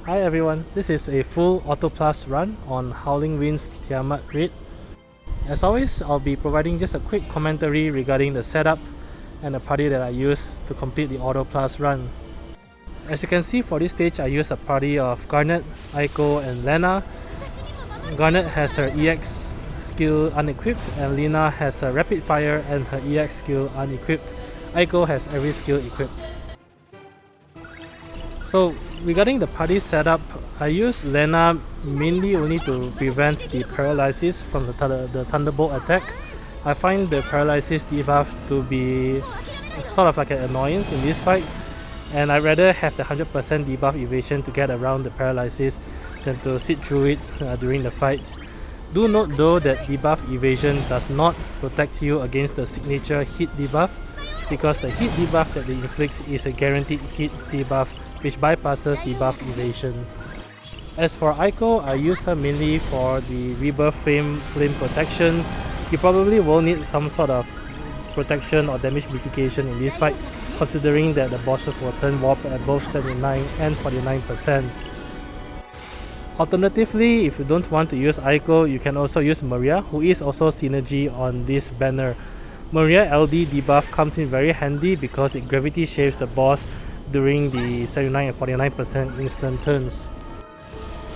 Hi everyone, this is a full Auto Plus run on Howling Wind's Tiamat raid. As always, I'll be providing just a quick commentary regarding the setup and the party that I used to complete the Auto Plus run. As you can see, for this stage I used a party of Garnet, Eiko and Lenna. Garnet has her EX skill unequipped and Lenna has her rapid fire and her EX skill unequipped. Eiko has every skill equipped. So regarding the party setup, I used Lenna mainly only to prevent the paralysis from the Thunderbolt attack. I find the paralysis debuff to be sort of like an annoyance in this fight, and I'd rather have the 100% debuff evasion to get around the paralysis than to sit through it during the fight. Do note though that debuff evasion does not protect you against the signature hit debuff, because the hit debuff that they inflict is a guaranteed hit debuff which bypasses debuff evasion. As for Eiko, I use her mainly for the Rebirth Flame protection. You probably will need some sort of protection or damage mitigation in this fight, considering that the bosses will turn warp at both 79 and 49%. Alternatively, if you don't want to use Eiko, you can also use Maria, who is also synergy on this banner. Maria LD debuff comes in very handy because it gravity shaves the boss during the 79 and 49% instant turns.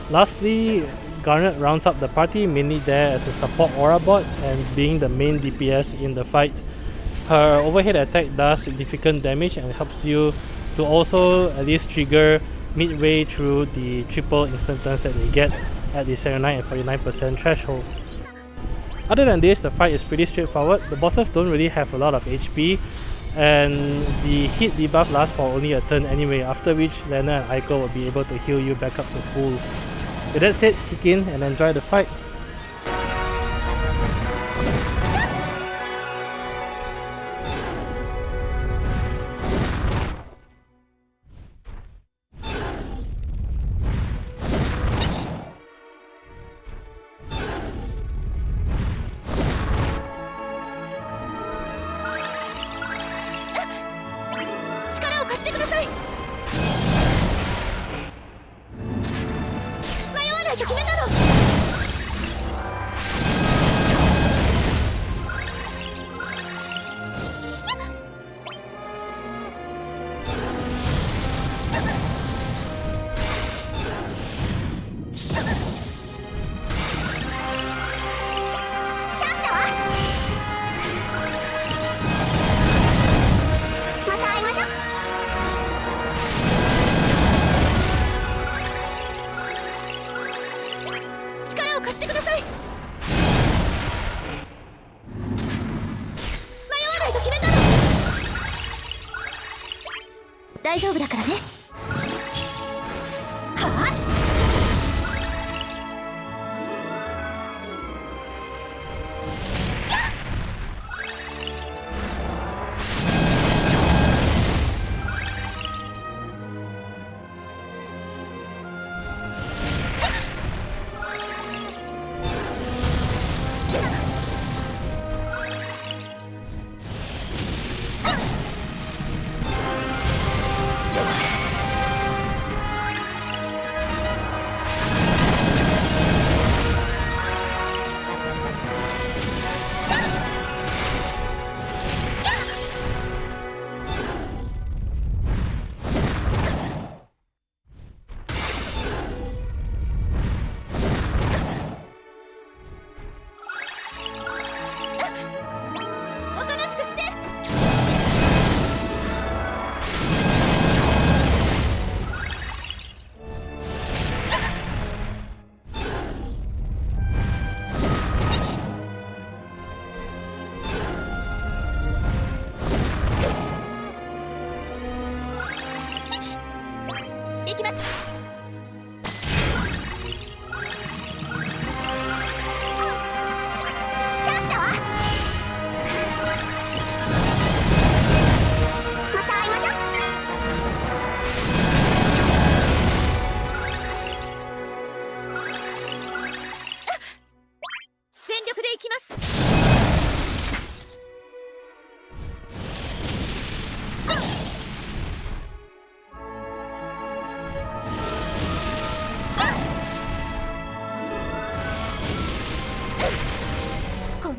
Lastly, Garnet rounds up the party, mainly there as a support aurabot and being the main DPS in the fight. Her overhead attack does significant damage and helps you to also at least trigger midway through the triple instant turns that they get at the 79 and 49% threshold. Other than this, the fight is pretty straightforward. The bosses don't really have a lot of HP, and the hit debuff lasts for only a turn anyway, after which Lenna and Eiko will be able to heal you back up to full. With that said, kick in and enjoy the fight.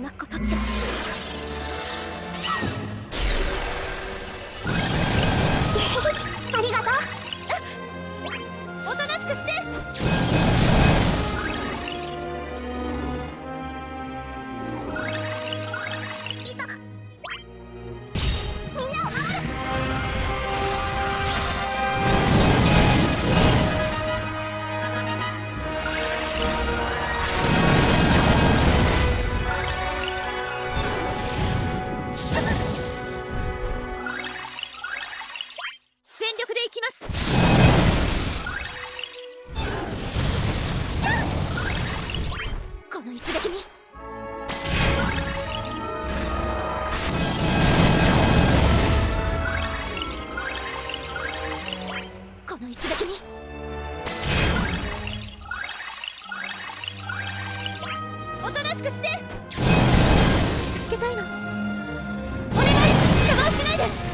なことって。ありがとう。おとなしくして。いた。みんなを守る。全力でいきます。この一撃に。この一撃に。おとなしくして。助けたいの。お願い、邪魔をしないで。